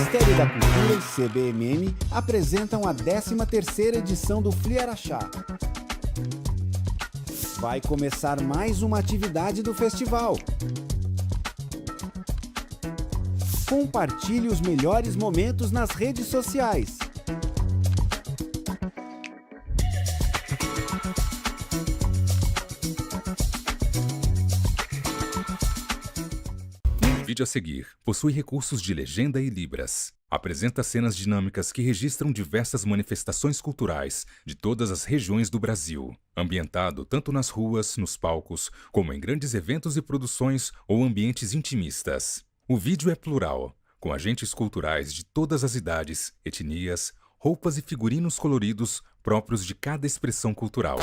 Ministério da Cultura e CBMM apresentam a 13ª edição do Fliaraxá. Vai começar mais uma atividade do festival. Compartilhe os melhores momentos nas redes sociais. O vídeo a seguir possui recursos de legenda e libras. Apresenta cenas dinâmicas que registram diversas manifestações culturais de todas as regiões do Brasil, ambientado tanto nas ruas, nos palcos, como em grandes eventos e produções ou ambientes intimistas. O vídeo é plural, com agentes culturais de todas as idades, etnias, roupas e figurinos coloridos próprios de cada expressão cultural.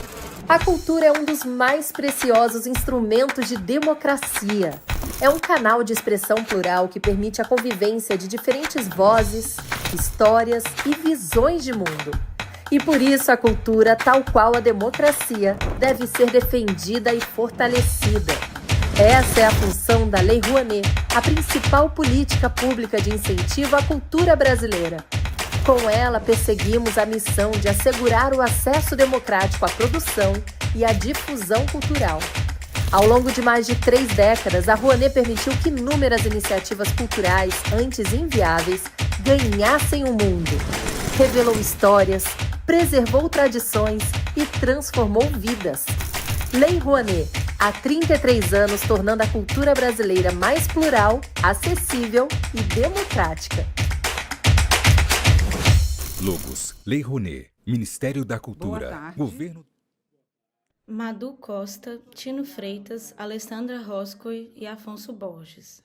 A cultura é um dos mais preciosos instrumentos de democracia. É um canal de expressão plural que permite a convivência de diferentes vozes, histórias e visões de mundo. E por isso a cultura, tal qual a democracia, deve ser defendida e fortalecida. Essa é a função da Lei Rouanet, a principal política pública de incentivo à cultura brasileira. Com ela, perseguimos a missão de assegurar o acesso democrático à produção e à difusão cultural. Ao longo de mais de 3 décadas, a Rouanet permitiu que inúmeras iniciativas culturais, antes inviáveis, ganhassem o mundo. Revelou histórias, preservou tradições e transformou vidas. Lei Rouanet, há 33 anos tornando a cultura brasileira mais plural, acessível e democrática. Logos: Lei Rouanet, Ministério da Cultura, Governo... Madu Costa, Tino Freitas, Alessandra Roscoe e Afonso Borges.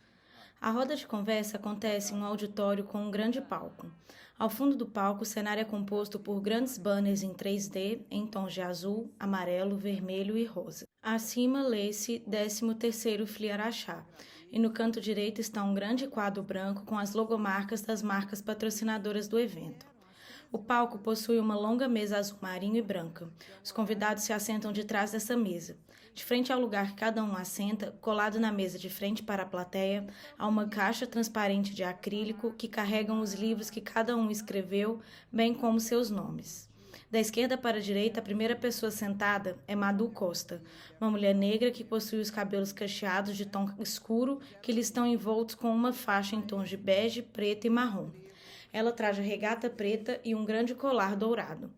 A roda de conversa acontece em um auditório com um grande palco. Ao fundo do palco, o cenário é composto por grandes banners em 3D, em tons de azul, amarelo, vermelho e rosa. Acima lê-se 13º Fliaraxá, e no canto direito está um grande quadro branco com as logomarcas das marcas patrocinadoras do evento. O palco possui uma longa mesa azul marinho e branca. Os convidados se assentam de trás dessa mesa. De frente ao lugar que cada um assenta, colado na mesa de frente para a plateia, há uma caixa transparente de acrílico que carregam os livros que cada um escreveu, bem como seus nomes. Da esquerda para a direita, a primeira pessoa sentada é Madu Costa, uma mulher negra que possui os cabelos cacheados de tom escuro que lhe estão envoltos com uma faixa em tons de bege, preto e marrom. Ela traz a regata preta e um grande colar dourado.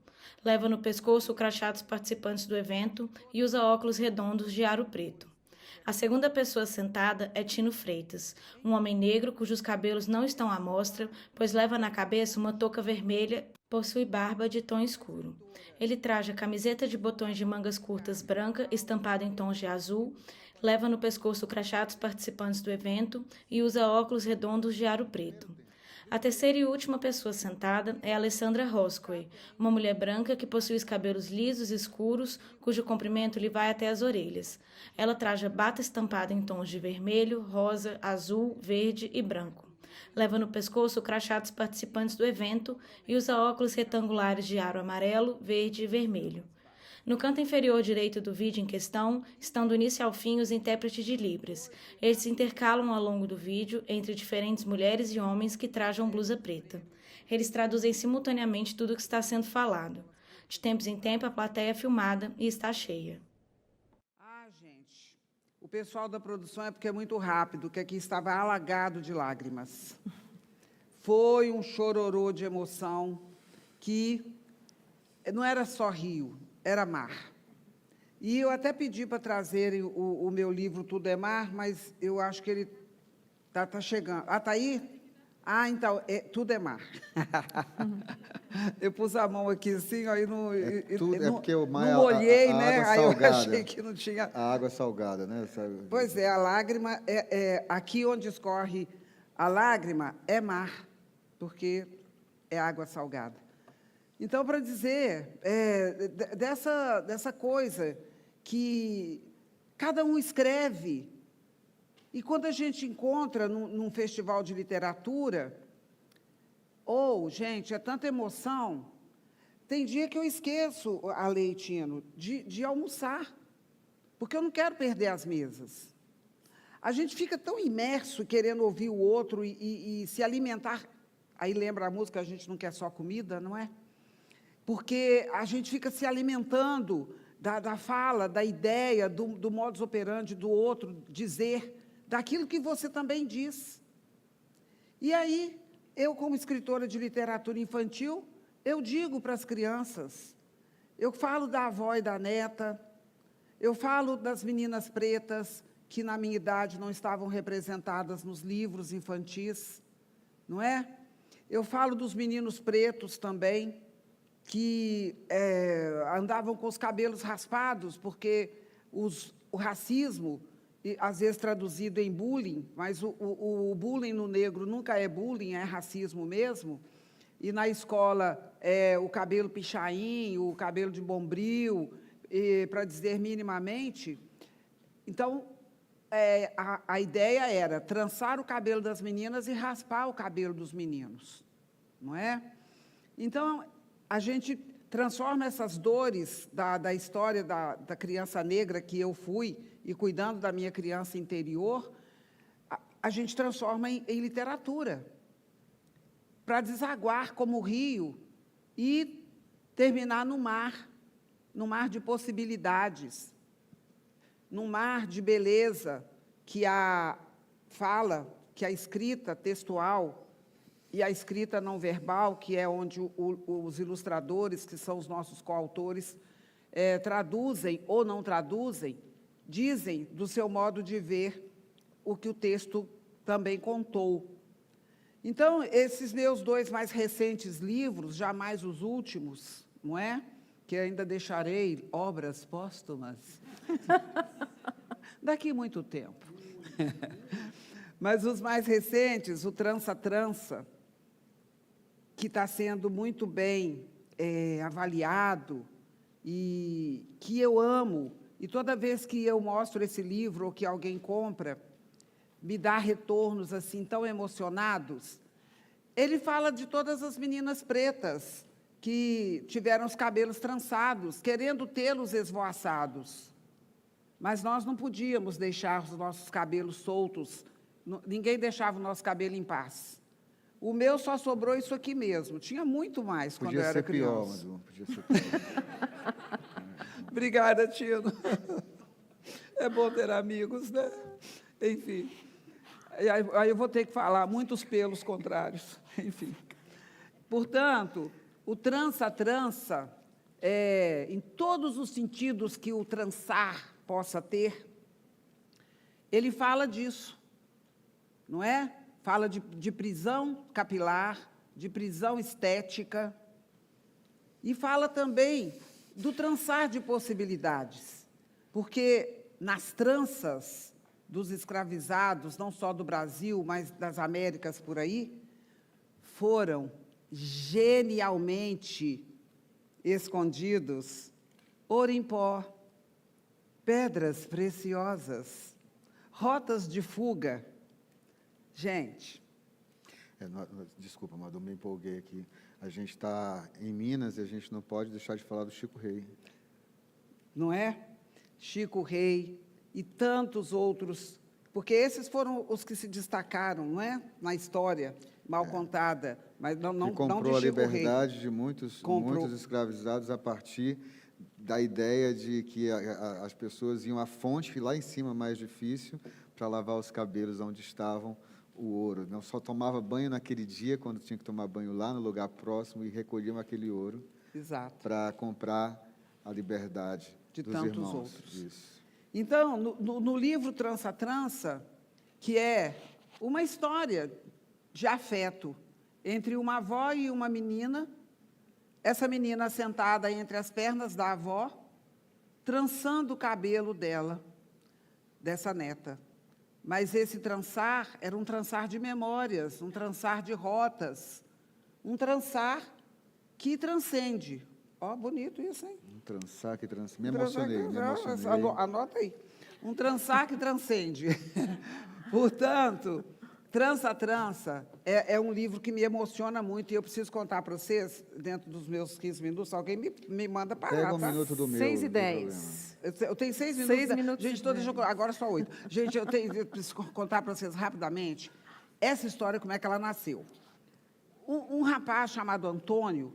Leva no pescoço o crachá dos participantes do evento e usa óculos redondos de aro preto. A segunda pessoa sentada é Tino Freitas, um homem negro cujos cabelos não estão à mostra, pois leva na cabeça uma touca vermelha e possui barba de tom escuro. Ele traz a camiseta de botões de mangas curtas branca estampada em tons de azul, leva no pescoço o crachá dos participantes do evento e usa óculos redondos de aro preto. A terceira e última pessoa sentada é Alessandra Roscoe, uma mulher branca que possui os cabelos lisos e escuros, cujo comprimento lhe vai até as orelhas. Ela traja bata estampada em tons de vermelho, rosa, azul, verde e branco. Leva no pescoço o crachá dos participantes do evento e usa óculos retangulares de aro amarelo, verde e vermelho. No canto inferior direito do vídeo em questão, estão do início ao fim os intérpretes de Libras. Eles se intercalam ao longo do vídeo entre diferentes mulheres e homens que trajam blusa preta. Eles traduzem simultaneamente tudo o que está sendo falado. De tempos em tempos, a plateia é filmada e está cheia. Gente, o pessoal da produção é porque é muito rápido, que aqui estava alagado de lágrimas. Foi um chororô de emoção que não era só rio, era mar. E eu até pedi para trazerem o meu livro Tudo é Mar, mas eu acho que ele tá chegando. Ah, está aí? Ah, então, Tudo é Mar. Eu pus a mão aqui assim, aí não... porque o mar não olhei, né? Água aí salgada. eu achei que não tinha... A água salgada, né? Pois é, a lágrima, aqui onde escorre a lágrima é mar, porque é água salgada. Então, para dizer dessa coisa que cada um escreve, e quando a gente encontra num festival de literatura, gente, é tanta emoção, tem dia que eu esqueço, Tino, de almoçar, porque eu não quero perder as mesas. A gente fica tão imerso querendo ouvir o outro e se alimentar Aí lembra a música, a gente não quer só comida, não é? Porque a gente fica se alimentando da fala, da ideia, do modus operandi do outro dizer, daquilo que você também diz. E aí, eu, como escritora de literatura infantil, eu digo para as crianças, eu falo da avó e da neta, eu falo das meninas pretas, que na minha idade não estavam representadas nos livros infantis, não é? Eu falo dos meninos pretos também, que andavam com os cabelos raspados, porque o racismo, às vezes traduzido em bullying, mas o bullying no negro nunca é bullying, é racismo mesmo, e na escola o cabelo pichain, o cabelo de bombril, para dizer minimamente. Então, a ideia era trançar o cabelo das meninas e raspar o cabelo dos meninos, não é? Então, a gente transforma essas dores da história da criança negra que eu fui, e cuidando da minha criança interior, a gente transforma em literatura, para desaguar como o rio e terminar no mar de possibilidades, num mar de beleza que a fala, que a escrita textual e a escrita não verbal, que é onde os ilustradores, que são os nossos coautores, traduzem ou não traduzem, dizem do seu modo de ver o que o texto também contou. Então, esses meus 2 mais recentes livros, jamais os últimos, não é? Que ainda deixarei obras póstumas daqui muito tempo. Mas os mais recentes, o Trança-Trança, que está sendo muito bem avaliado e que eu amo, e toda vez que eu mostro esse livro ou que alguém compra, me dá retornos assim tão emocionados. Ele fala de todas as meninas pretas que tiveram os cabelos trançados, querendo tê-los esvoaçados. Mas nós não podíamos deixar os nossos cabelos soltos, ninguém deixava o nosso cabelo em paz. O meu só sobrou isso aqui mesmo, tinha muito mais quando eu era criança. Pior, Madu, podia ser pior. Obrigada, Tino. É bom ter amigos, né? Enfim. Aí eu vou ter que falar muitos pelos contrários. Enfim. Portanto, o trança-trança, em todos os sentidos que o trançar possa ter, ele fala disso, não é? Fala de prisão capilar, de prisão estética, e fala também do trançar de possibilidades, porque nas tranças dos escravizados, não só do Brasil, mas das Américas por aí, foram genialmente escondidos ouro em pó, pedras preciosas, rotas de fuga. Gente... Desculpa, mas eu me empolguei aqui. A gente está em Minas e a gente não pode deixar de falar do Chico Rei. Não é? Chico Rei e tantos outros, porque esses foram os que se destacaram, não é? Na história mal contada, mas não de Chico Rei. Comprou a liberdade de muitos escravizados a partir da ideia de que as pessoas iam à fonte, lá em cima, mais difícil, para lavar os cabelos onde estavam o ouro. Não só tomava banho naquele dia, quando tinha que tomar banho lá no lugar próximo, e recolhiam aquele ouro para comprar a liberdade de dos tantos irmãos. outros. Isso. Então, no livro Trança-Trança, que é uma história de afeto entre uma avó e uma menina, essa menina sentada entre as pernas da avó, trançando o cabelo dela, dessa neta. Mas esse trançar era um trançar de memórias, um trançar de rotas, um trançar que transcende. Ó, bonito isso, hein? Um trançar que transcende. Me emocionei. Anota aí. Um trançar que transcende. Portanto, Trança-Trança é um livro que me emociona muito, e eu preciso contar para vocês, dentro dos meus 15 minutos, alguém me manda parar. Pega um minuto do meu. 6:10. Eu tenho 6 minutos. 6 minutos. Gente, agora só 8. Gente, eu preciso contar para vocês rapidamente essa história, como é que ela nasceu. Um rapaz chamado Antônio,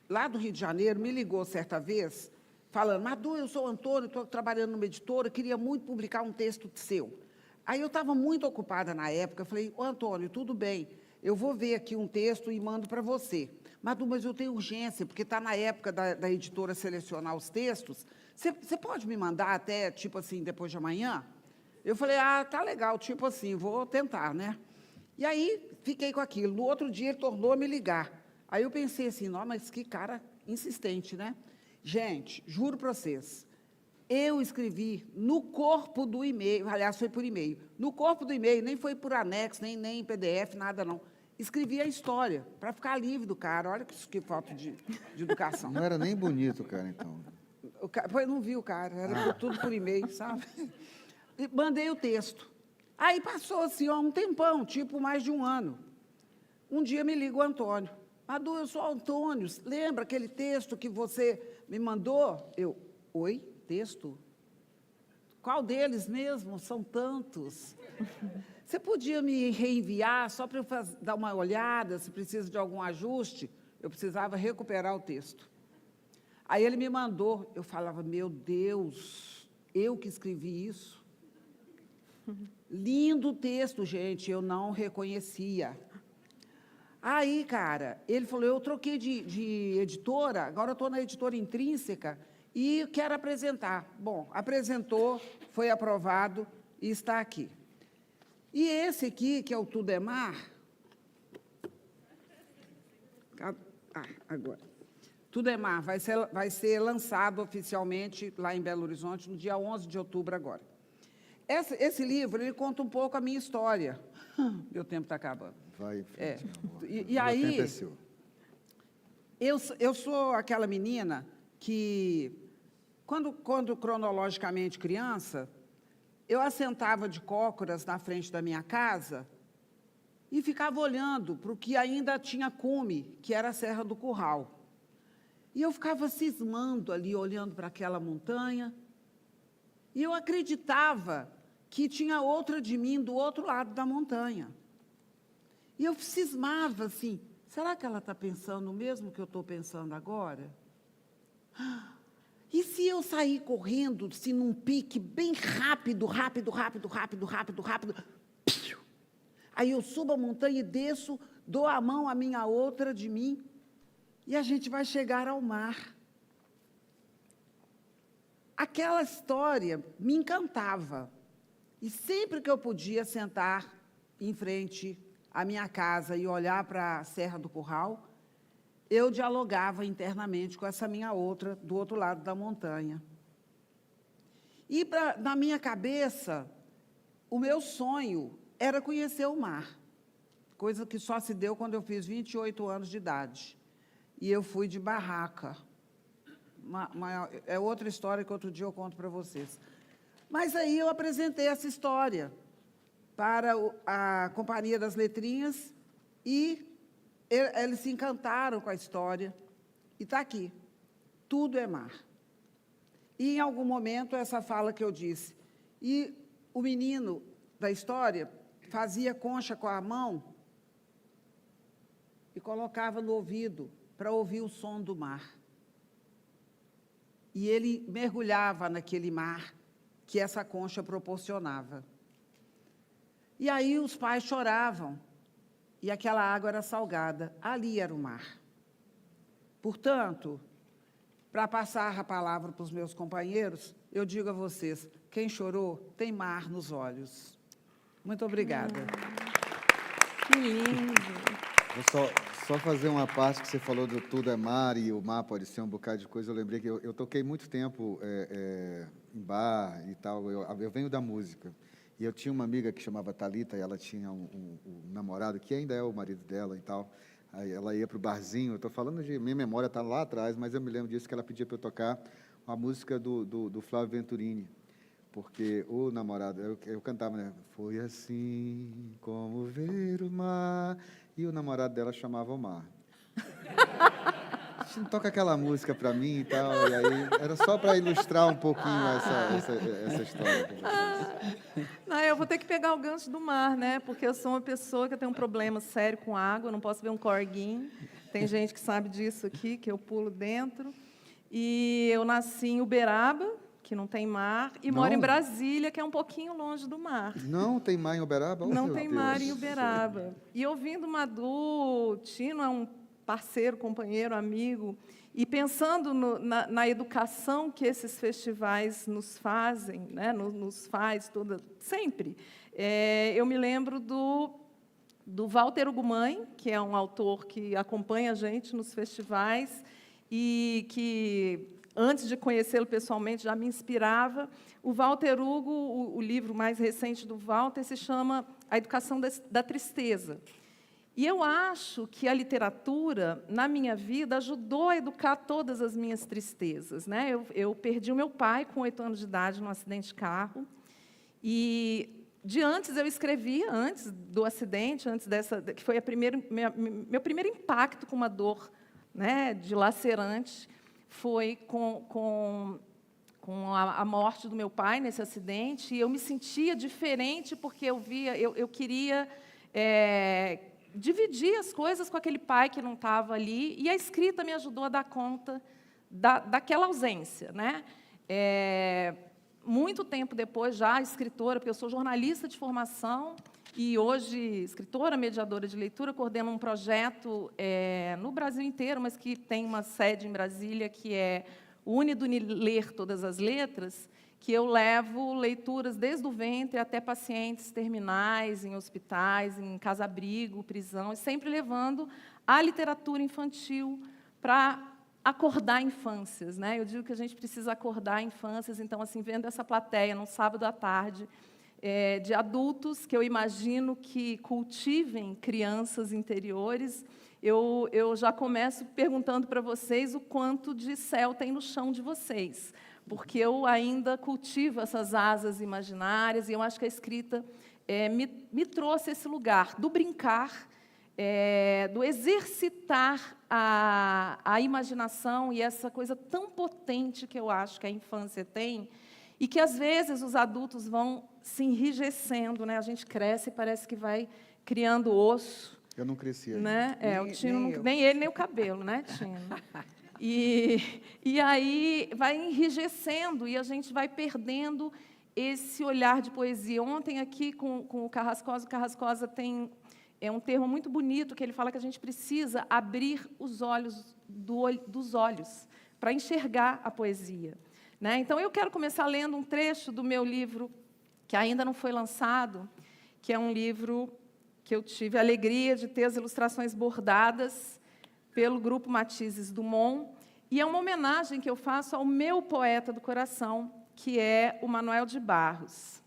lá do Rio de Janeiro, me ligou certa vez, falando, Madu, eu sou o Antônio, estou trabalhando numa editora, queria muito publicar um texto seu. Aí eu estava muito ocupada na época, falei, ô Antônio, tudo bem, eu vou ver aqui um texto e mando para você. Madu, mas eu tenho urgência, porque está na época da editora selecionar os textos, você pode me mandar até, tipo assim, depois de amanhã? Eu falei, tá legal, tipo assim, vou tentar, né? E aí, fiquei com aquilo. No outro dia, ele tornou a me ligar. Aí eu pensei assim, não, mas que cara insistente, né? Gente, juro para vocês, eu escrevi no corpo do e-mail, aliás, foi por e-mail, no corpo do e-mail, nem foi por anexo, nem PDF, nada não. Escrevi a história, para ficar livre do cara. Olha que falta de educação. Não era nem bonito, cara, então. Eu não vi o cara, era tudo por e-mail, sabe? E mandei o texto. Aí passou assim, um tempão, tipo mais de um ano. Um dia me liga o Antônio. Madu, eu sou o Antônio, lembra aquele texto que você me mandou? Eu, oi, texto? Qual deles mesmo? São tantos. Você podia me reenviar só para eu dar uma olhada, se precisa de algum ajuste? Eu precisava recuperar o texto. Aí ele me mandou, eu falava, meu Deus, eu que escrevi isso? Lindo texto, gente, eu não reconhecia. Aí, cara, ele falou, eu troquei de editora, agora eu estou na editora Intrínseca e quero apresentar. Bom, apresentou, foi aprovado e está aqui. E esse aqui, que é o Tudo é Mar, agora, Tudo é Mar, vai ser lançado oficialmente lá em Belo Horizonte no dia 11 de outubro agora. Esse livro, ele conta um pouco a minha história. Meu tempo está acabando. Vai em frente, meu amor. E aí, tempo é seu. Eu sou aquela menina que, quando cronologicamente criança, eu assentava de cócoras na frente da minha casa e ficava olhando para o que ainda tinha cume, que era a Serra do Curral. E eu ficava cismando ali, olhando para aquela montanha, e eu acreditava que tinha outra de mim do outro lado da montanha. E eu cismava assim, será que ela está pensando o mesmo que eu estou pensando agora? E se eu sair correndo, assim, num pique bem rápido, aí eu subo a montanha e desço, dou a mão à minha outra de mim, e a gente vai chegar ao mar. Aquela história me encantava. E sempre que eu podia sentar em frente à minha casa e olhar para a Serra do Curral, eu dialogava internamente com essa minha outra, do outro lado da montanha. E, na minha cabeça, o meu sonho era conhecer o mar, coisa que só se deu quando eu fiz 28 anos de idade. E eu fui de barraca. É outra história que outro dia eu conto para vocês. Mas aí eu apresentei essa história para a Companhia das Letrinhas e eles se encantaram com a história. E está aqui, Tudo é Mar. E, em algum momento, essa fala que eu disse, e o menino da história fazia concha com a mão e colocava no ouvido para ouvir o som do mar. E ele mergulhava naquele mar que essa concha proporcionava. E aí os pais choravam, e aquela água era salgada. Ali era o mar. Portanto, para passar a palavra para os meus companheiros, eu digo a vocês, quem chorou tem mar nos olhos. Muito obrigada. Que lindo! Vou só fazer uma parte que você falou do Tudo é Mar, e o mar pode ser um bocado de coisa. Eu lembrei que eu toquei muito tempo em bar e tal, eu venho da música. E eu tinha uma amiga que chamava Thalita, e ela tinha um namorado, que ainda é o marido dela e tal. Aí ela ia para o barzinho, eu estou falando de... Minha memória está lá atrás, mas eu me lembro disso, que ela pedia para eu tocar a música do Flávio Venturini, porque o namorado... Eu cantava, né? Foi assim como ver o mar... E o namorado dela chamava o mar. gente não toca aquela música para mim e tal. E aí era só para ilustrar um pouquinho essa história. Não, eu vou ter que pegar o gancho do mar, né? Porque eu sou uma pessoa que tem um problema sério com água, eu não posso ver um corguinho. Tem gente que sabe disso aqui, que eu pulo dentro. E eu nasci em Uberaba, que não tem mar, e moro em Brasília, que é um pouquinho longe do mar. Não tem mar em Uberaba? Não tem mar em Uberaba. E ouvindo Madu, Tino é um parceiro, companheiro, amigo, e pensando na educação que esses festivais nos fazem, né, nos faz sempre, eu me lembro do Walter Ugumãe, que é um autor que acompanha a gente nos festivais e que, antes de conhecê-lo pessoalmente, já me inspirava. O Walter Hugo, o livro mais recente do Walter, se chama A Educação da Tristeza. E eu acho que a literatura, na minha vida, ajudou a educar todas as minhas tristezas, né? Eu perdi o meu pai com 8 anos de idade num acidente de carro. E de antes eu escrevia, antes do acidente, que foi meu primeiro impacto com uma dor, né, dilacerante, foi com a morte do meu pai nesse acidente. E eu me sentia diferente porque eu queria dividir as coisas com aquele pai que não estava ali, e a escrita me ajudou a dar conta daquela ausência, né? Muito tempo depois, já escritora, porque eu sou jornalista de formação, e hoje escritora, mediadora de leitura, coordeno um projeto no Brasil inteiro, mas que tem uma sede em Brasília, que é o Ler Todas as Letras, que eu levo leituras desde o ventre até pacientes terminais, em hospitais, em casa-abrigo, prisão, e sempre levando a literatura infantil para acordar infâncias, né? Eu digo que a gente precisa acordar infâncias, então, assim, vendo essa plateia num sábado à tarde, de adultos que eu imagino que cultivem crianças interiores, eu já começo perguntando para vocês o quanto de céu tem no chão de vocês, porque eu ainda cultivo essas asas imaginárias, e eu acho que a escrita me trouxe esse lugar do brincar, do exercitar a imaginação e essa coisa tão potente que eu acho que a infância tem, e que, às vezes, os adultos vão se enrijecendo, né? A gente cresce e parece que vai criando osso. Eu não cresci ainda. Né? O Tino, nem ele, nem o cabelo, né, Tino? E aí vai enrijecendo e a gente vai perdendo esse olhar de poesia. Ontem, aqui, com o Carrascosa tem um termo muito bonito, que ele fala que a gente precisa abrir os olhos dos olhos para enxergar a poesia. Né? Então, eu quero começar lendo um trecho do meu livro, que ainda não foi lançado, que é um livro que eu tive a alegria de ter as ilustrações bordadas pelo Grupo Matizes Dumont, e é uma homenagem que eu faço ao meu poeta do coração, que é o Manuel de Barros.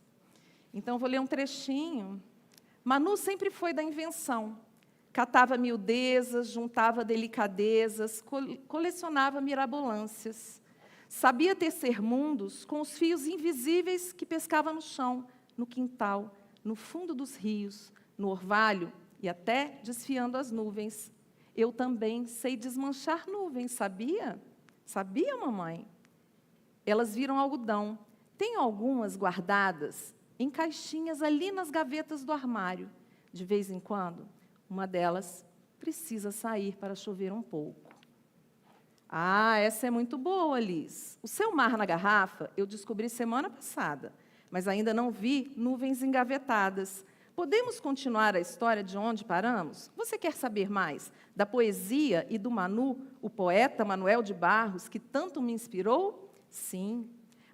Então, vou ler um trechinho. Manu sempre foi da invenção. Catava miudezas, juntava delicadezas, colecionava mirabolâncias. Sabia tecer mundos com os fios invisíveis que pescava no chão, no quintal, no fundo dos rios, no orvalho e até desfiando as nuvens. Eu também sei desmanchar nuvens, sabia? Sabia, mamãe? Elas viram algodão. Tenho algumas guardadas em caixinhas ali nas gavetas do armário. De vez em quando, uma delas precisa sair para chover um pouco. Ah, essa é muito boa, Liz. O seu mar na garrafa eu descobri semana passada, mas ainda não vi nuvens engavetadas. Podemos continuar a história de onde paramos? Você quer saber mais da poesia e do Manu, o poeta Manuel de Barros, que tanto me inspirou? Sim.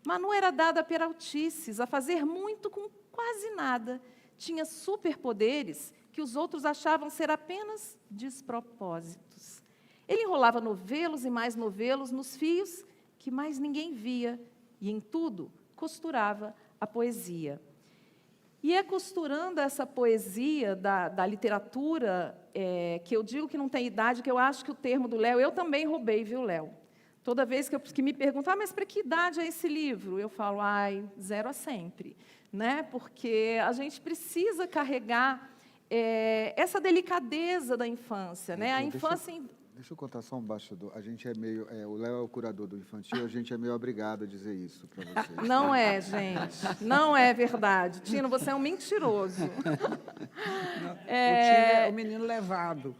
Manu era dada a peraltices, a fazer muito com quase nada. Tinha superpoderes que os outros achavam ser apenas despropósitos. Ele enrolava novelos e mais novelos nos fios que mais ninguém via, e em tudo costurava a poesia. E é costurando essa poesia da literatura, que eu digo que não tem idade, que eu acho que o termo do Léo, eu também roubei, viu, Léo? Toda vez que me perguntam, mas para que idade é esse livro? Eu falo, 0 a sempre, né? Porque a gente precisa carregar essa delicadeza da infância, né? A infância... Deixa eu contar só um bastidor. A gente é meio... o Léo é o curador do infantil, a gente é meio obrigado a dizer isso para vocês. Não é, gente. Não é verdade. Tino, você é um mentiroso. O Tino é o menino levado.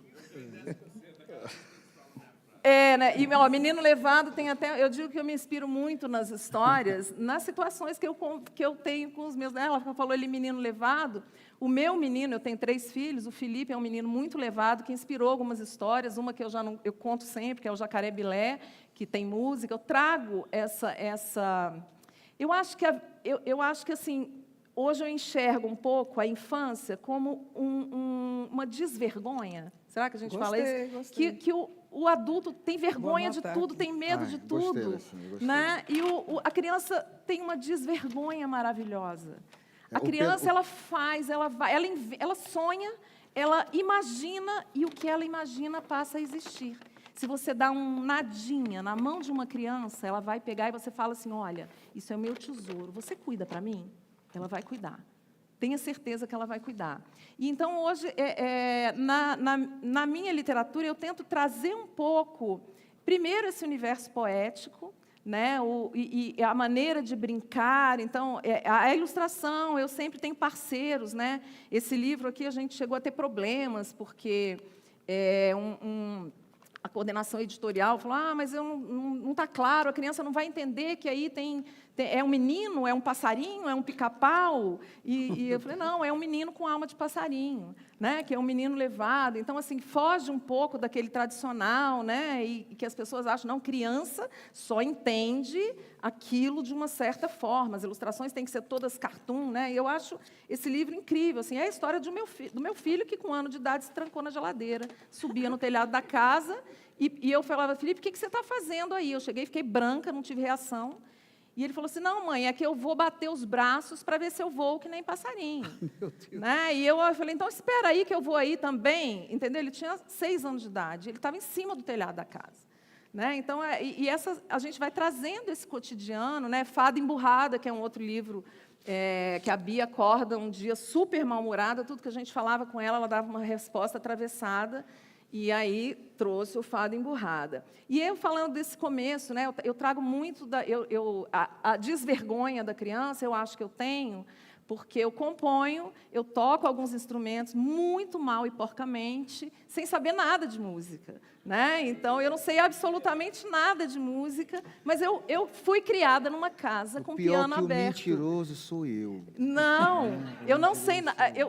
Né? E, ó, menino levado tem até... Eu digo que eu me inspiro muito nas histórias, nas situações que eu tenho com os meus... Ela falou ele menino levado. O meu menino, eu tenho 3 filhos, o Felipe é um menino muito levado, que inspirou algumas histórias, uma que eu conto sempre, que é o Jacaré Bilé, que tem música. Eu trago essa... Eu acho que assim, hoje eu enxergo um pouco a infância como uma desvergonha. Será que a gente fala isso? Gostei. Que o adulto tem vergonha de tudo, tem medo de tudo. Gostei. Né? E a criança tem uma desvergonha maravilhosa. A criança, ela faz, ela vai, ela sonha, ela imagina, e o que ela imagina passa a existir. Se você dá um nadinha na mão de uma criança, ela vai pegar e você fala assim, olha, isso é o meu tesouro, você cuida para mim? Ela vai cuidar. Tenha certeza que ela vai cuidar. E então, hoje, na minha literatura, eu tento trazer um pouco, primeiro, esse universo poético, né, e a maneira de brincar. Então, a ilustração, eu sempre tenho parceiros. Né? Esse livro aqui, a gente chegou a ter problemas, porque a coordenação editorial falou, mas não está claro, a criança não vai entender que aí é um menino, é um passarinho, é um pica-pau. E eu falei, não, é um menino com alma de passarinho, né? Que é um menino levado. Então, assim, foge um pouco daquele tradicional, né? E que as pessoas acham, não, criança só entende aquilo de uma certa forma. As ilustrações têm que ser todas cartoon, né? E eu acho esse livro incrível. Assim, é a história do meu filho que, com 1 ano de idade, se trancou na geladeira, subia no telhado da casa, e eu falava, Felipe, o que você está fazendo aí? Eu cheguei, fiquei branca, não tive reação. E ele falou assim, não, mãe, é que eu vou bater os braços para ver se eu voo que nem passarinho. Meu Deus. Né? E eu falei, então, espera aí que eu vou aí também. Entendeu? Ele tinha 6 anos de idade, ele estava em cima do telhado da casa. Né? Então, a gente vai trazendo esse cotidiano, né? Fada Emburrada, que é um outro livro, que a Bia acorda um dia super mal-humorada, tudo que a gente falava com ela dava uma resposta atravessada. E aí trouxe o Fada Emburrada. E eu, falando desse começo, né, eu trago muito a desvergonha da criança, eu acho que eu tenho, porque eu componho, eu toco alguns instrumentos muito mal e porcamente, sem saber nada de música. Né? Então, eu não sei absolutamente nada de música, mas eu fui criada numa casa com piano aberto. O pior que o mentiroso sou eu. Não, eu não sei.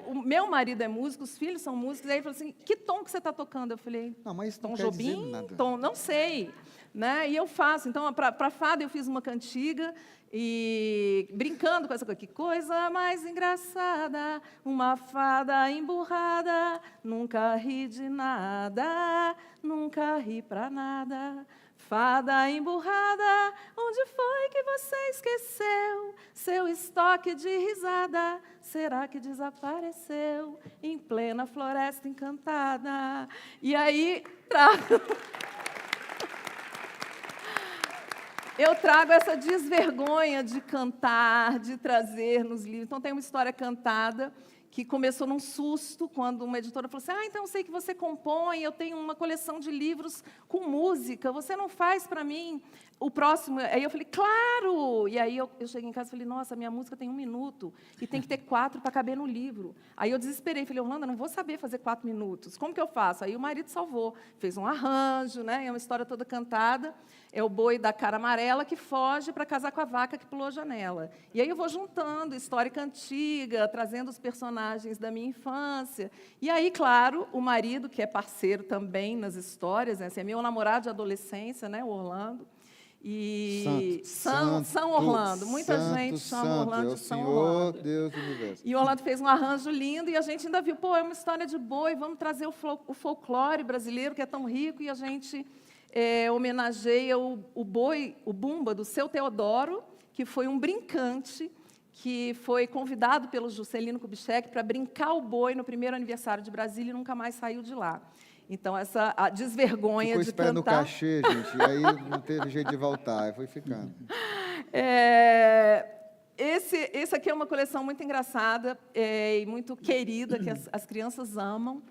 O meu marido é músico, os filhos são músicos, aí ele falou assim, que tom que você está tocando? Eu falei, não, mas Tom não Jobim, nada. Tom, não sei. Né? E eu faço. Então, para fada, eu fiz uma cantiga, e brincando com essa coisa, que coisa mais engraçada, uma fada emburrada, nunca ri de nada, nunca ri pra nada. Fada emburrada, onde foi que você esqueceu seu estoque de risada? Será que desapareceu em plena floresta encantada? E aí, eu trago essa desvergonha de cantar, de trazer nos livros. Então, tem uma história cantada que começou num susto, quando uma editora falou assim, então eu sei que você compõe, eu tenho uma coleção de livros com música, você não faz para mim o próximo? Aí eu falei, claro! E aí eu cheguei em casa e falei, nossa, minha música tem 1 minuto, e tem que ter 4 para caber no livro. Aí eu desesperei, falei, Orlando, não vou saber fazer 4 minutos, como que eu faço? Aí o marido salvou, fez um arranjo, né? É uma história toda cantada, é o boi da cara amarela que foge para casar com a vaca que pulou a janela. E aí eu vou juntando histórica antiga, trazendo os personagens da minha infância. E aí, claro, o marido, que é parceiro também nas histórias, né? Assim, é meu namorado de adolescência, né? O Orlando. E São Orlando. Muita gente chama Orlando de São Orlando. Deus do universo. E o Orlando fez um arranjo lindo e a gente ainda viu, é uma história de boi, vamos trazer o folclore brasileiro, que é tão rico, e a gente homenageia o boi, o Bumba, do Seu Teodoro, que foi um brincante, que foi convidado pelo Juscelino Kubitschek para brincar o boi no primeiro aniversário de Brasília e nunca mais saiu de lá. Então, a desvergonha de cantar... Ficou no cachê, gente, e aí não teve jeito de voltar, foi ficando. Esse aqui é uma coleção muito engraçada e muito querida, que as crianças amam,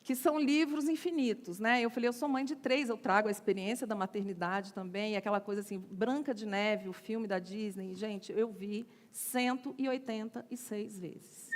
que são livros infinitos, né? Eu falei, eu sou mãe de 3, eu trago a experiência da maternidade também, e aquela coisa assim, Branca de Neve, o filme da Disney, gente, eu vi 186 vezes.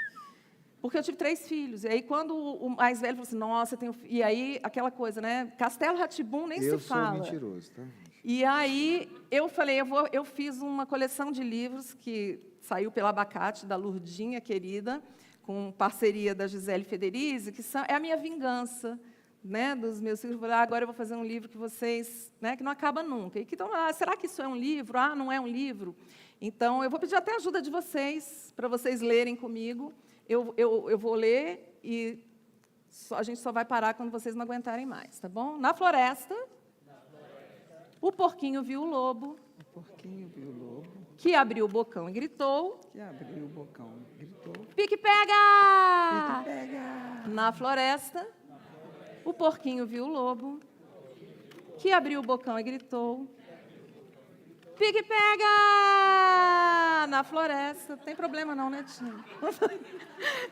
Porque eu tive 3 filhos, e aí quando o mais velho falou assim, nossa, e aí aquela coisa, né? Castelo Rá-Tim-Bum nem se fala. Eu sou mentiroso, tá? E aí eu falei, eu fiz uma coleção de livros que saiu pela Abacate, da Lurdinha, querida, com parceria da Gisele Federizi, que é a minha vingança, né, dos meus filhos. Eu falei, agora eu vou fazer um livro que vocês, né, que não acaba nunca. E que então, será que isso é um livro? Ah, não é um livro? Então, eu vou pedir até a ajuda de vocês, para vocês lerem comigo. Eu vou ler e a gente só vai parar quando vocês não aguentarem mais, tá bom? Na floresta, o porquinho viu o lobo. O porquinho viu o lobo. Que abriu o bocão e gritou. Que abriu o bocão e gritou. Pique pega! Pique pega! Na floresta, o porquinho viu o lobo. Que abriu o bocão e gritou. Pique pega! Na floresta. Tem problema não, né, Tina?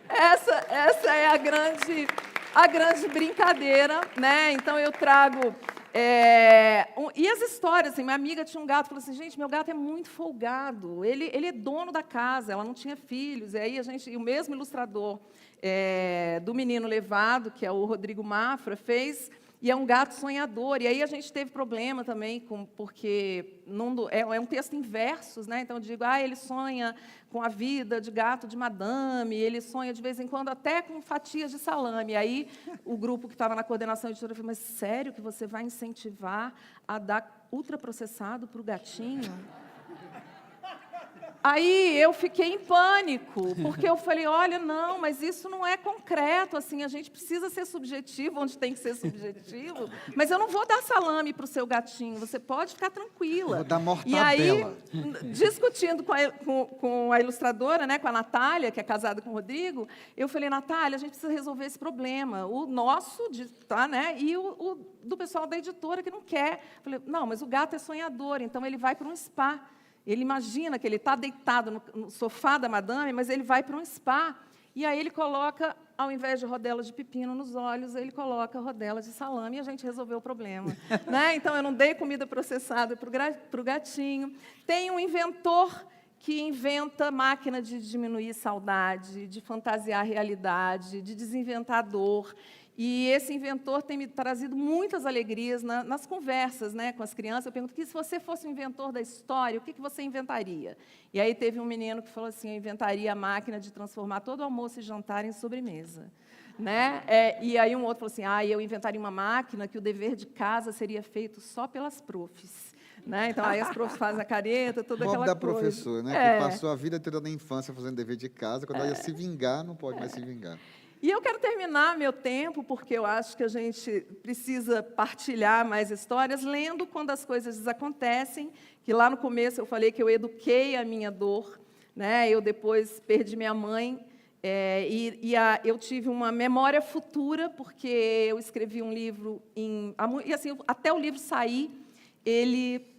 Essa é a grande brincadeira, né? Então, eu trago... e as histórias, assim, minha amiga tinha um gato, falou assim, gente, meu gato é muito folgado, ele é dono da casa, ela não tinha filhos, e aí o mesmo ilustrador do Menino Levado, que é o Rodrigo Mafra, fez, e é um gato sonhador, e aí a gente teve problema também, porque é um texto em versos, né? Então eu digo, ele sonha com a vida de gato de madame, ele sonha de vez em quando até com fatias de salame. E aí o grupo que estava na coordenação editora falou, mas sério que você vai incentivar a dar ultraprocessado para o gatinho? Aí eu fiquei em pânico, porque eu falei, olha, não, mas isso não é concreto, assim, a gente precisa ser subjetivo onde tem que ser subjetivo, mas eu não vou dar salame para o seu gatinho, você pode ficar tranquila. Vou dar mortadela. E aí, discutindo com a ilustradora, né, com a Natália, que é casada com o Rodrigo, eu falei, Natália, a gente precisa resolver esse problema, o nosso, né, e o do pessoal da editora que não quer. Eu falei, não, mas o gato é sonhador, então ele vai para um spa. Ele imagina que ele está deitado no sofá da madame, mas ele vai para um spa. E aí ele coloca, ao invés de rodela de pepino nos olhos, ele coloca rodela de salame e a gente resolveu o problema. Né? Então, eu não dei comida processada para o gatinho. Tem um inventor que inventa máquina de diminuir saudade, de fantasiar a realidade, de desinventar dor. E esse inventor tem me trazido muitas alegrias nas conversas, né, com as crianças. Eu pergunto, se você fosse o inventor da história, o que você inventaria? E aí teve um menino que falou assim, eu inventaria a máquina de transformar todo o almoço e jantar em sobremesa. Né? E aí um outro falou assim, eu inventaria uma máquina que o dever de casa seria feito só pelas profs. Né? Então, aí as profs fazem a careta, toda aquela coisa. Da professora, né? Que passou a vida toda na infância fazendo dever de casa, quando ela ia se vingar, não pode mais se vingar. E eu quero terminar meu tempo, porque eu acho que a gente precisa partilhar mais histórias, lendo quando as coisas desacontecem, que lá no começo eu falei que eu eduquei a minha dor, né? Eu depois perdi minha mãe, eu tive uma memória futura, porque eu escrevi um livro, e assim, até o livro sair, ele...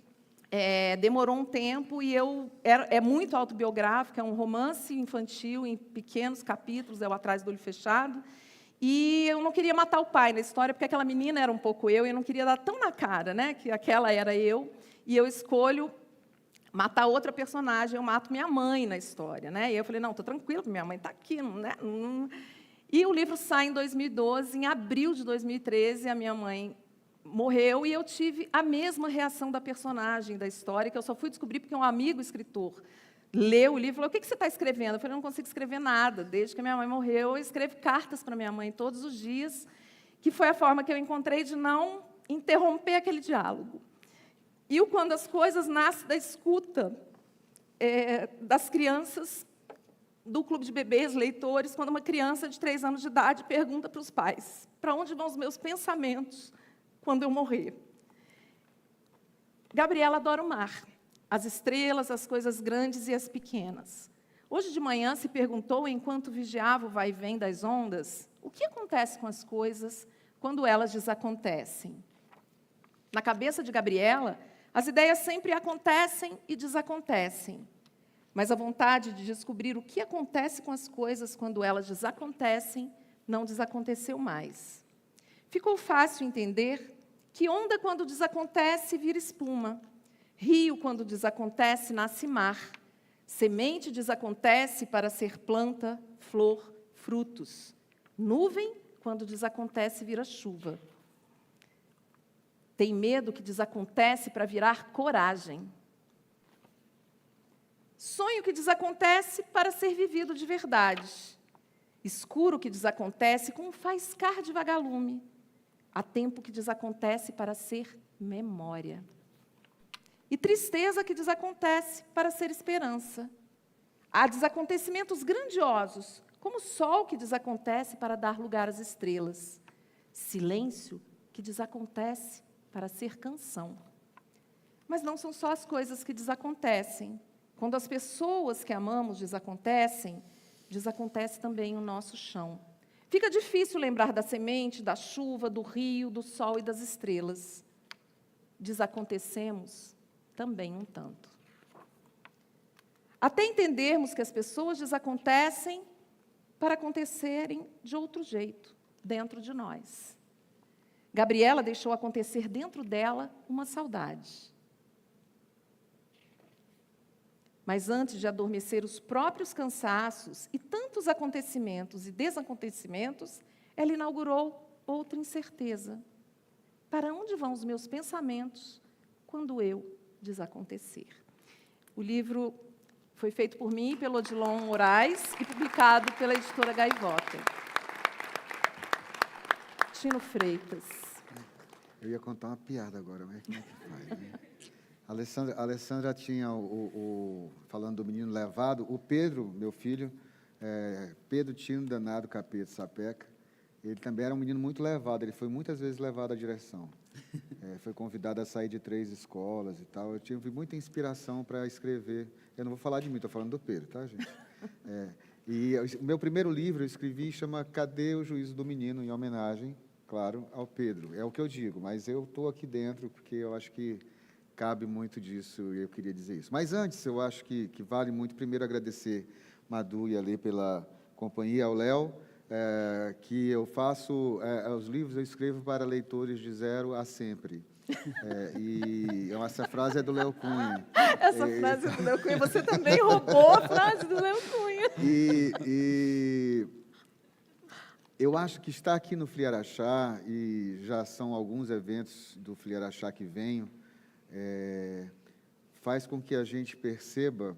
demorou um tempo e é muito autobiográfico, é um romance infantil em pequenos capítulos, é o Atrás do Olho Fechado, e eu não queria matar o pai na história, porque aquela menina era um pouco eu, e eu não queria dar tão na cara, né, que aquela era eu, e eu escolho matar outra personagem, eu mato minha mãe na história. Né, e eu falei, não, estou tranquila, minha mãe está aqui. Né, E o livro sai em 2012, em abril de 2013, a minha mãe morreu e eu tive a mesma reação da personagem da história, que eu só fui descobrir porque um amigo escritor leu o livro e falou, o que você está escrevendo? Eu falei, eu não consigo escrever nada. Desde que a minha mãe morreu, eu escrevo cartas para minha mãe todos os dias, que foi a forma que eu encontrei de não interromper aquele diálogo. E quando as coisas nascem da escuta das crianças do Clube de Bebês, leitores, quando uma criança de 3 anos de idade pergunta para os pais, para onde vão os meus pensamentos quando eu morrer? Gabriela adora o mar, as estrelas, as coisas grandes e as pequenas. Hoje de manhã se perguntou, enquanto vigiava o vai e vem das ondas, o que acontece com as coisas quando elas desacontecem? Na cabeça de Gabriela, as ideias sempre acontecem e desacontecem, mas a vontade de descobrir o que acontece com as coisas quando elas desacontecem não desaconteceu mais. ficou fácil entender que onda, quando desacontece, vira espuma. Rio, quando desacontece, nasce mar. Semente desacontece para ser planta, flor, frutos. Nuvem, quando desacontece, vira chuva. Tem medo que desacontece para virar coragem. Sonho que desacontece para ser vivido de verdade. Escuro que desacontece com um faiscar de vagalume. Há tempo que desacontece para ser memória. E tristeza que desacontece para ser esperança. Há desacontecimentos grandiosos, como o sol que desacontece para dar lugar às estrelas. Silêncio que desacontece para ser canção. Mas não são só as coisas que desacontecem. Quando as pessoas que amamos desacontecem, desacontece também o nosso chão. Fica difícil lembrar da semente, da chuva, do rio, do sol e das estrelas. Desacontecemos também um tanto. Até entendermos que as pessoas desacontecem para acontecerem de outro jeito, dentro de nós. Gabriela deixou acontecer dentro dela uma saudade. Mas antes de adormecer os próprios cansaços e tantos acontecimentos e desacontecimentos, ela inaugurou outra incerteza. Para onde vão os meus pensamentos quando eu desacontecer? O livro foi feito por mim e pelo Odilon Moraes e publicado pela editora Gaivota. Tino Freitas. Eu ia contar uma piada agora, mas como é que faz, né? A Alessandra tinha, falando do menino levado, o Pedro, meu filho, Pedro Tino Danado Capeta Sapeca, ele também era um menino muito levado, ele foi muitas vezes levado à direção. Foi convidado a sair de 3 escolas e tal. Eu tive muita inspiração para escrever. Eu não vou falar de mim, estou falando do Pedro, tá, gente? E o meu primeiro livro eu escrevi, chama Cadê o Juízo do Menino, em homenagem, claro, ao Pedro. É o que eu digo, mas eu estou aqui dentro porque eu acho que cabe muito disso e eu queria dizer isso. Mas antes, eu acho que vale muito, primeiro, agradecer Madu e Ali pela companhia, ao Léo, que eu faço, os livros eu escrevo para leitores de 0 a sempre. E essa frase é do Léo Cunha. Essa frase é do Léo Cunha. Você também roubou a frase do Léo Cunha. E eu acho que estar aqui no FLI Araxá, e já são alguns eventos do FLI Araxá que venho, faz com que a gente perceba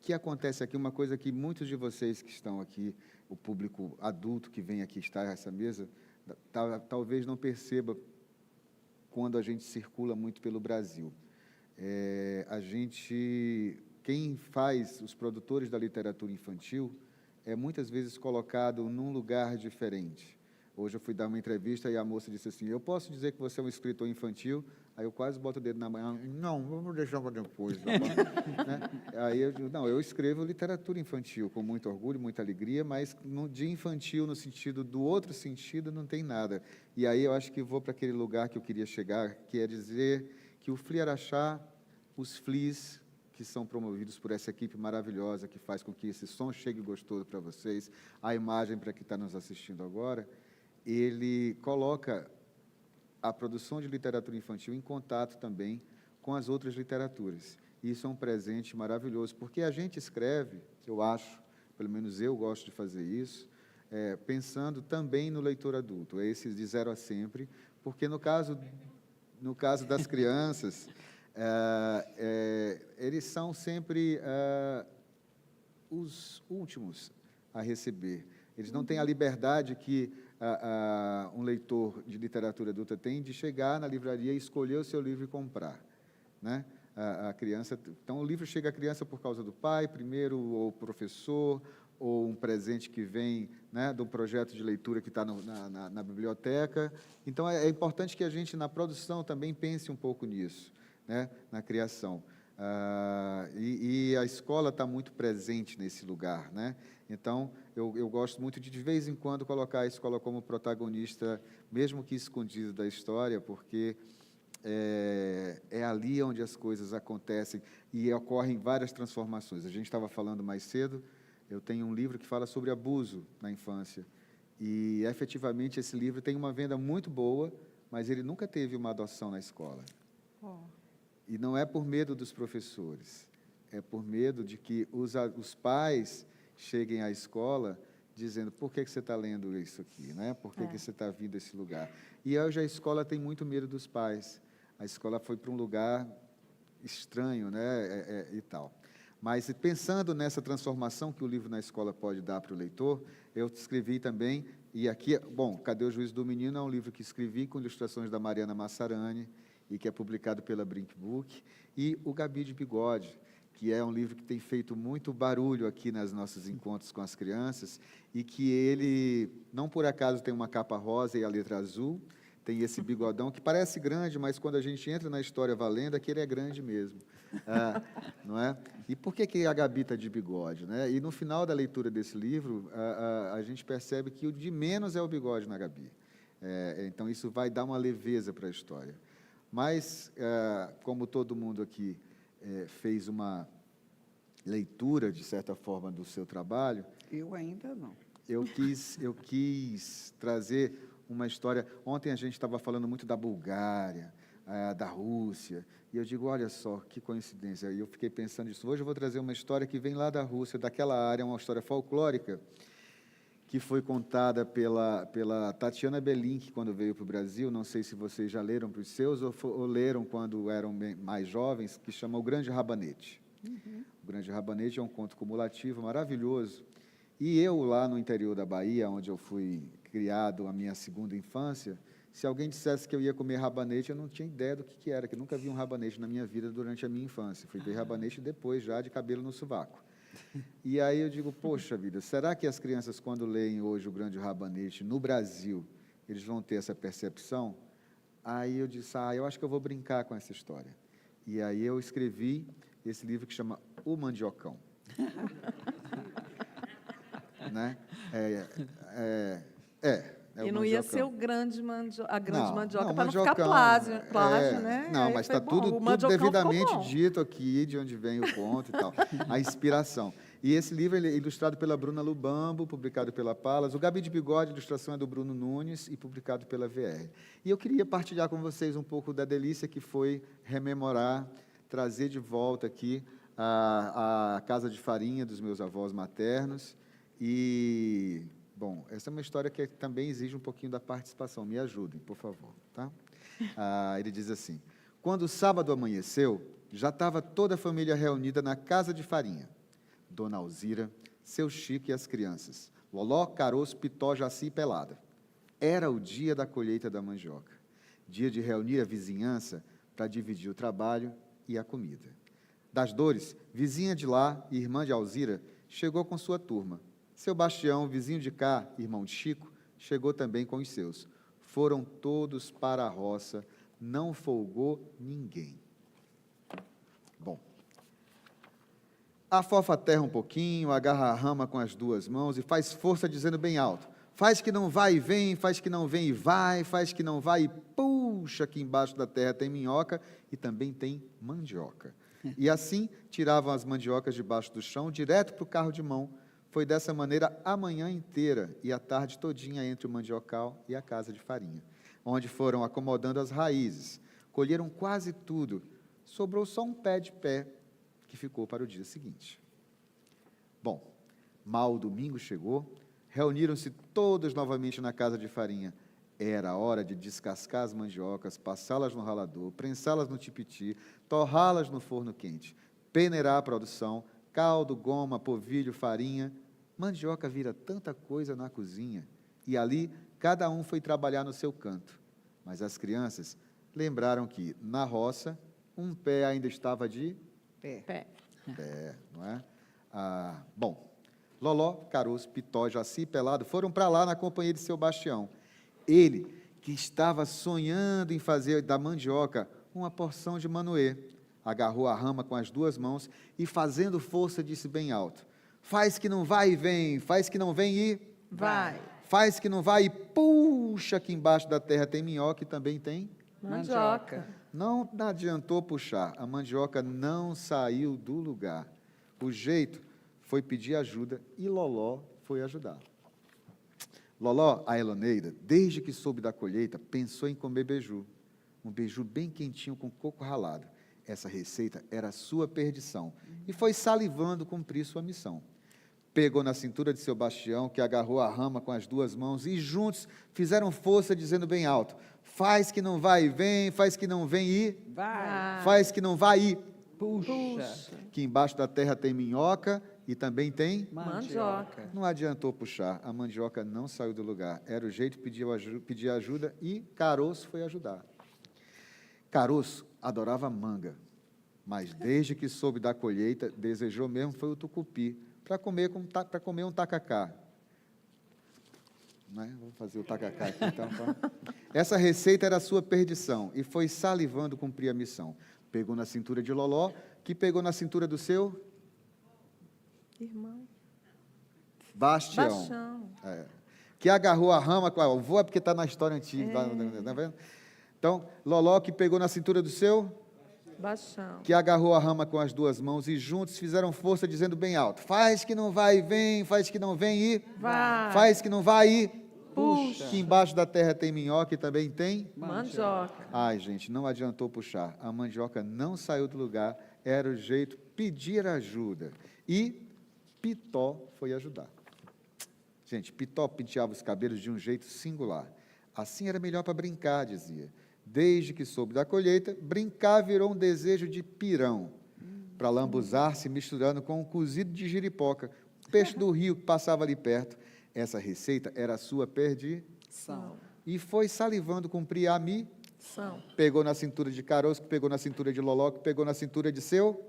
que acontece aqui uma coisa que muitos de vocês que estão aqui, o público adulto que vem aqui estar nessa mesa, talvez não perceba quando a gente circula muito pelo Brasil. Quem faz, os produtores da literatura infantil, é muitas vezes colocado num lugar diferente. Hoje eu fui dar uma entrevista e a moça disse assim, eu posso dizer que você é um escritor infantil? Aí eu quase boto o dedo na mão, não, vamos deixar para depois. Né? Aí eu digo, não, eu escrevo literatura infantil com muito orgulho, muita alegria, mas de infantil no sentido do outro sentido não tem nada. E aí eu acho que vou para aquele lugar que eu queria chegar, que é dizer que o FLI Araxá, os FLIs que são promovidos por essa equipe maravilhosa que faz com que esse som chegue gostoso para vocês, a imagem para quem está nos assistindo agora, ele coloca a produção de literatura infantil em contato também com as outras literaturas. Isso é um presente maravilhoso, porque a gente escreve, eu acho, pelo menos eu gosto de fazer isso, pensando também no leitor adulto, esses de 0 a sempre, porque no caso das crianças, eles são sempre os últimos a receber. Eles não têm a liberdade que um leitor de literatura adulta tem de chegar na livraria e escolher o seu livro e comprar, né? A criança, então o livro chega à criança por causa do pai, primeiro, ou professor, ou um presente que vem, né, de um projeto de leitura que está na biblioteca. Então é importante que a gente na produção também pense um pouco nisso, né, na criação. E a escola está muito presente nesse lugar, né? Então, eu gosto muito de vez em quando, colocar a escola como protagonista, mesmo que escondida da história, porque é ali onde as coisas acontecem e ocorrem várias transformações. A gente estava falando mais cedo, eu tenho um livro que fala sobre abuso na infância, E, efetivamente, esse livro tem uma venda muito boa, mas ele nunca teve uma adoção na escola. E não é por medo dos professores, é por medo de que os pais cheguem à escola dizendo: por que você está lendo isso aqui? Né? Por que você está vindo a esse lugar? E hoje a escola tem muito medo dos pais. A escola foi para um lugar estranho, né? E tal. Mas, pensando nessa transformação que o livro na escola pode dar para o leitor, eu escrevi também, e aqui, bom, Cadê o Juízo do Menino? É um livro que escrevi com ilustrações da Mariana Massarani, e que é publicado pela Brink Book, e o Gabi de Bigode, que é um livro que tem feito muito barulho aqui nos nossos encontros com as crianças, e que ele, não por acaso, tem uma capa rosa e a letra azul, tem esse bigodão, que parece grande, mas quando a gente entra na história valendo, é que ele é grande mesmo. Não é? E por que a Gabi está de bigode? Né? E, no final da leitura desse livro, a gente percebe que o de menos é o bigode na Gabi. Então, isso vai dar uma leveza para a história. Mas, como todo mundo aqui fez uma leitura, de certa forma, do seu trabalho... Eu ainda não. Eu quis trazer uma história... Ontem a gente estava falando muito da Bulgária, da Rússia, e eu digo, olha só, que coincidência. E eu fiquei pensando nisso. Hoje eu vou trazer uma história que vem lá da Rússia, daquela área, uma história folclórica, que foi contada pela Tatiana Belink, quando veio para o Brasil. Não sei se vocês já leram para os seus ou leram quando eram mais jovens, que chama O Grande Rabanete. O Grande Rabanete é um conto cumulativo maravilhoso. E eu, lá no interior da Bahia, onde eu fui criado a minha segunda infância, se alguém dissesse que eu ia comer rabanete, eu não tinha ideia do que era, que nunca vi um rabanete na minha vida durante a minha infância. Fui ver rabanete depois, já de cabelo no sovaco. E aí eu digo, poxa vida, será que as crianças, quando leem hoje O Grande Rabanete no Brasil, eles vão ter essa percepção? Aí eu disse, eu acho que eu vou brincar com essa história. E aí eu escrevi esse livro que chama O Mandiocão. Né? E não ia ser a grande mandioca para não ficar mandiocão, plágio, né? Não, aí mas está tudo devidamente dito aqui, de onde vem o conto e tal, a inspiração. E esse livro ele é ilustrado pela Bruna Lubambo, publicado pela Palas. O Gabi de Bigode, a ilustração é do Bruno Nunes e publicado pela VR. E eu queria partilhar com vocês um pouco da delícia que foi rememorar, trazer de volta aqui a casa de farinha dos meus avós maternos. E, bom, essa é uma história que também exige um pouquinho da participação. Me ajudem, por favor. Tá? Ele diz assim: quando o sábado amanheceu, já estava toda a família reunida na casa de farinha. Dona Alzira, seu Chico e as crianças. Loló, Caroço, Pitó, Jaci e Pelada. Era o dia da colheita da mandioca. Dia de reunir a vizinhança para dividir o trabalho e a comida. Das Dores, vizinha de lá e irmã de Alzira, chegou com sua turma. Seu Bastião, vizinho de cá, irmão de Chico, chegou também com os seus. Foram todos para a roça, não folgou ninguém. Bom, afofa a terra um pouquinho, agarra a rama com as duas mãos e faz força dizendo bem alto: faz que não vai e vem, faz que não vem e vai, faz que não vai e puxa, que embaixo da terra tem minhoca e também tem mandioca. E assim tiravam as mandiocas debaixo do chão, direto para o carro de mão. Foi dessa maneira a manhã inteira e a tarde todinha entre o mandiocal e a casa de farinha, onde foram acomodando as raízes. Colheram quase tudo. Sobrou só um pé de pé, que ficou para o dia seguinte. Bom, mal o domingo chegou, reuniram-se todos novamente na casa de farinha. Era hora de descascar as mandiocas, passá-las no ralador, prensá-las no tipiti, torrá-las no forno quente, peneirar a produção, caldo, goma, polvilho, farinha. Mandioca vira tanta coisa na cozinha. E ali, cada um foi trabalhar no seu canto. Mas as crianças lembraram que, na roça, um pé ainda estava de Pé. não é? Bom, Loló, Caroço, Pitó, Jaci e Pelado foram para lá na companhia de seu Bastião. Ele, que estava sonhando em fazer da mandioca uma porção de manoê, agarrou a rama com as duas mãos e, fazendo força, disse bem alto: faz que não vai e vem, faz que não vem e Vai. faz que não vai e puxa, que embaixo da terra tem minhoca e também tem Mandioca. Não adiantou puxar, a mandioca não saiu do lugar. O jeito foi pedir ajuda e Loló foi ajudar. Loló, a Eloneida, desde que soube da colheita, pensou em comer beiju. Um beiju bem quentinho com coco ralado. Essa receita era a sua perdição. E foi salivando cumprir sua missão. Pegou na cintura de seu bastião, que agarrou a rama com as 2 mãos, e juntos fizeram força, dizendo bem alto: faz que não vai e vem, faz que não vem e... Vai. Faz que não vai e... Puxa. Que embaixo da terra tem minhoca e também tem... Mandioca. Não adiantou puxar, a mandioca não saiu do lugar. Era o jeito de pedir ajuda e Caroço foi ajudar. Caroço adorava manga, mas desde que soube da colheita, desejou mesmo foi o tucupi, para comer um tacacá. Né? Vamos fazer o tacacá aqui, então. Tá? Essa receita era a sua perdição, e foi salivando cumprir a missão. Pegou na cintura de Loló, que pegou na cintura do seu... Irmão. Bastião. Que agarrou a rama com a... Vou é porque está na história antiga. Tá vendo? Então, Loló que pegou na cintura do seu... Bastião. Que agarrou a rama com as 2 mãos e juntos fizeram força, dizendo bem alto: faz que não vai e vem, faz que não vem e... Vai. Faz que não vai e... Puxa. Que embaixo da terra tem minhoca e também tem... Mandioca. Ai, gente, não adiantou puxar. A mandioca não saiu do lugar. Era o jeito pedir ajuda. E Pitó foi ajudar. Gente, Pitó penteava os cabelos de um jeito singular. Assim era melhor para brincar, dizia. Desde que soube da colheita, brincar virou um desejo de pirão, para lambuzar-se misturando com um cozido de jiripoca, peixe do rio que passava ali perto. Essa receita era a sua perdição. E foi salivando cumprir a missão. Pegou na cintura de Caroço, que pegou na cintura de Loló, que pegou na cintura de seu...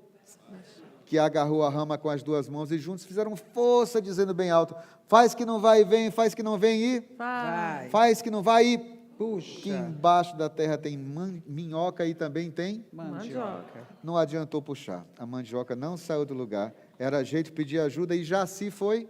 que agarrou a rama com as 2 mãos e juntos fizeram força, dizendo bem alto: faz que não vai e vem, faz que não vem e... Vai. Faz que não vai e... Puxa. Que embaixo da terra tem minhoca e também tem... Mandioca. Não adiantou puxar. A mandioca não saiu do lugar. Era jeito de pedir ajuda e Jaci foi...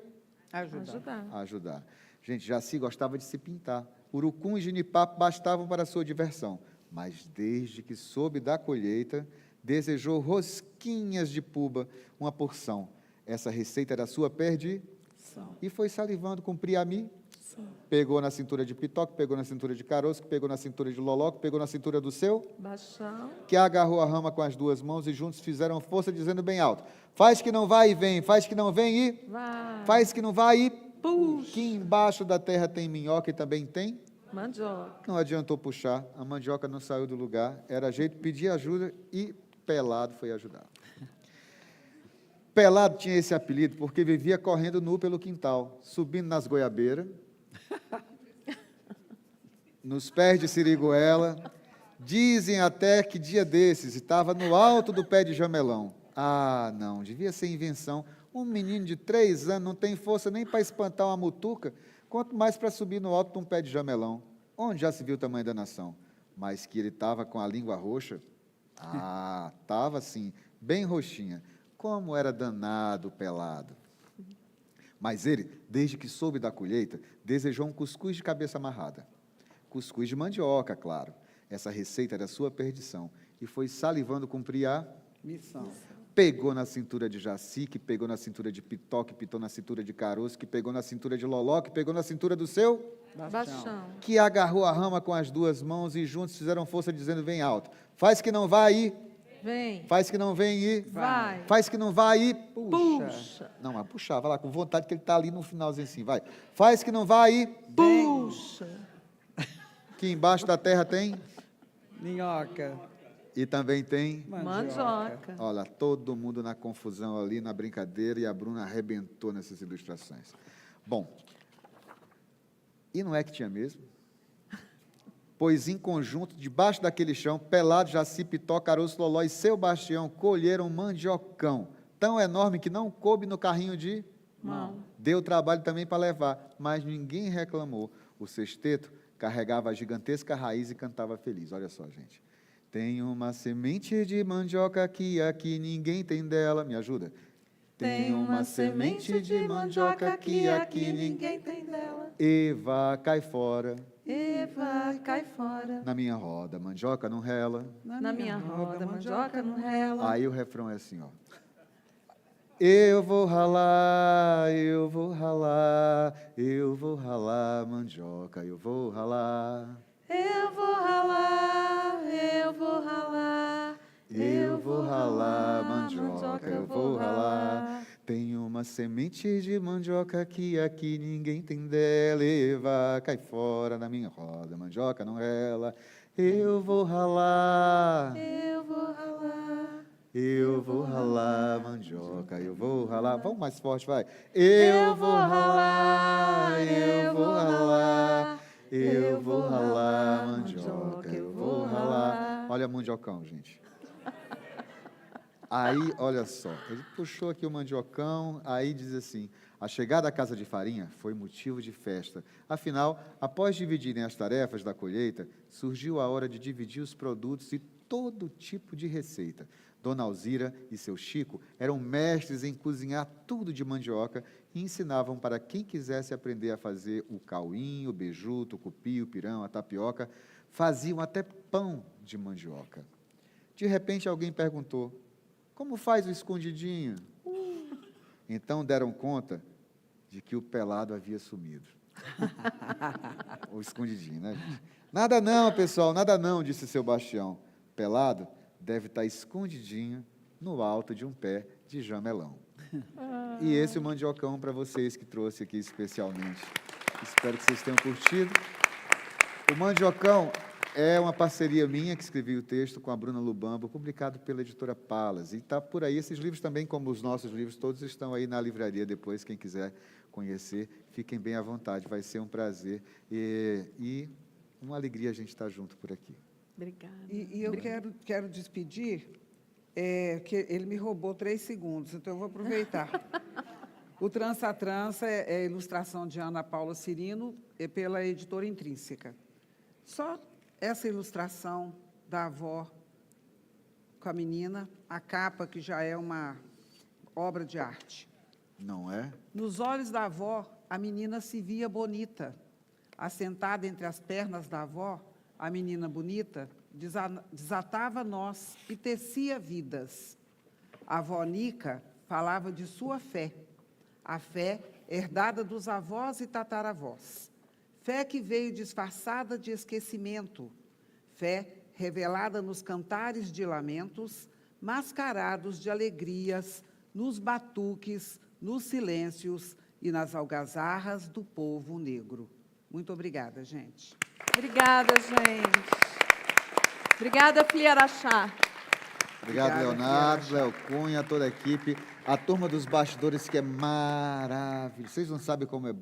Ajudar. Gente, Jaci gostava de se pintar. Urucum e ginipapo bastavam para a sua diversão. Mas desde que soube da colheita, desejou rosquinhas de puba, uma porção. Essa receita era sua perdição. E foi salivando cumprir a missão. Pegou na cintura de Pitó, que pegou na cintura de Caroço, que pegou na cintura de Loló, que pegou na cintura do seu... Bastião. Que agarrou a rama com as 2 mãos e juntos fizeram força, dizendo bem alto: faz que não vai e vem, faz que não vem e... Vai. Faz que não vai e... Puxa. Que embaixo da terra tem minhoca e também tem... Mandioca. Não adiantou puxar, a mandioca não saiu do lugar. Era jeito de pedir ajuda e Pelado foi ajudar. Pelado tinha esse apelido porque vivia correndo nu pelo quintal, subindo nas goiabeiras, nos pés de siriguela. Dizem até que dia desses estava no alto do pé de jamelão. Ah, não, devia ser invenção. Um menino de 3 anos não tem força nem para espantar uma mutuca, quanto mais para subir no alto de um pé de jamelão. Onde já se viu o tamanho da nação? Mas que ele estava com a língua roxa? Ah, estava sim, bem roxinha. Como era danado, Pelado. Mas ele, desde que soube da colheita, desejou um cuscuz de cabeça amarrada. Cuscuz de mandioca, claro. Essa receita era sua perdição. E foi salivando cumprir a missão. Pegou na cintura de Jaci, que pegou na cintura de Pitó, que pitou na cintura de Caroço, que pegou na cintura de Loló, que pegou na cintura do seu... Bastião. Que agarrou a rama com as 2 mãos e juntos fizeram força, dizendo bem alto: faz que não vai e... Vem. Faz que não vem e... Vai. Faz que não vai e... Puxa. Não, mas puxar, vai lá, com vontade, que ele está ali no finalzinho assim, vai. Faz que não vai e... Puxa. Que embaixo da terra tem... Minhoca. E também tem... Mandioca. Olha, todo mundo na confusão ali, na brincadeira, e a Bruna arrebentou nessas ilustrações. Bom, e não é que tinha mesmo? Pois em conjunto, debaixo daquele chão, Pelado, Jaci, Pitó, Caroço, Loló e seu Bastião colheram um mandiocão, tão enorme que não coube no carrinho de mão. Deu trabalho também para levar, mas ninguém reclamou. O sexteto carregava a gigantesca raiz e cantava feliz. Olha só, gente. Tem uma semente de mandioca que aqui ninguém tem dela. Me ajuda? Tem uma semente de mandioca que aqui ninguém tem dela. Eva, cai fora. Eva, cai fora. Na minha roda, mandioca não rela. Na minha roda, mandioca não rela. Aí o refrão é assim, ó. Eu vou ralar, eu vou ralar, eu vou ralar mandioca, eu vou ralar. Eu vou ralar, eu vou ralar, Eu vou ralar mandioca, eu vou ralar. Tem uma semente de mandioca que aqui ninguém tem dela. Eva, cai fora da minha roda, mandioca não rela. Eu vou ralar, eu vou ralar, eu vou ralar mandioca, eu vou ralar. Vamos mais forte, vai. Eu vou ralar, eu vou ralar, eu vou ralar mandioca, eu vou ralar. Olha mandiocão, gente. Aí, olha só, ele puxou aqui o mandiocão, aí diz assim: a chegada à casa de farinha foi motivo de festa. Afinal, após dividirem as tarefas da colheita, surgiu a hora de dividir os produtos e todo tipo de receita. Dona Alzira e seu Chico eram mestres em cozinhar tudo de mandioca e ensinavam para quem quisesse aprender a fazer o cauim, o beiju, o tucupi, o pirão, a tapioca. Faziam até pão de mandioca. De repente, alguém perguntou: como faz o escondidinho? Então deram conta de que o pelado havia sumido. O escondidinho, né, gente? Nada não, pessoal, nada não, disse seu Bastião. Pelado deve estar escondidinho no alto de um pé de jamelão. E esse é o mandiocão para vocês que trouxe aqui especialmente. Espero que vocês tenham curtido. O mandiocão é uma parceria minha, que escrevi o texto com a Bruna Lubambo, publicado pela editora Palas. E está por aí, esses livros também, como os nossos livros, todos estão aí na livraria depois, quem quiser conhecer, fiquem bem à vontade, vai ser um prazer. E uma alegria a gente estar junto por aqui. Obrigada. E eu quero despedir, que ele me roubou 3 segundos, então eu vou aproveitar. O Trança a Trança é a ilustração de Ana Paula Cirino, pela editora Intrínseca. Só essa ilustração da avó com a menina, a capa, que já é uma obra de arte. Não é? Nos olhos da avó, a menina se via bonita. Assentada entre as pernas da avó, a menina bonita desatava nós e tecia vidas. A avó Nica falava de sua fé, a fé herdada dos avós e tataravós. Fé que veio disfarçada de esquecimento, fé revelada nos cantares de lamentos, mascarados de alegrias, nos batuques, nos silêncios e nas algazarras do povo negro. Muito obrigada, gente. Obrigada, gente. Obrigada, Fliaraxá. Obrigado, Leonardo, Léo Cunha, toda a equipe, a turma dos bastidores, que é maravilhosa. Vocês não sabem como é bom.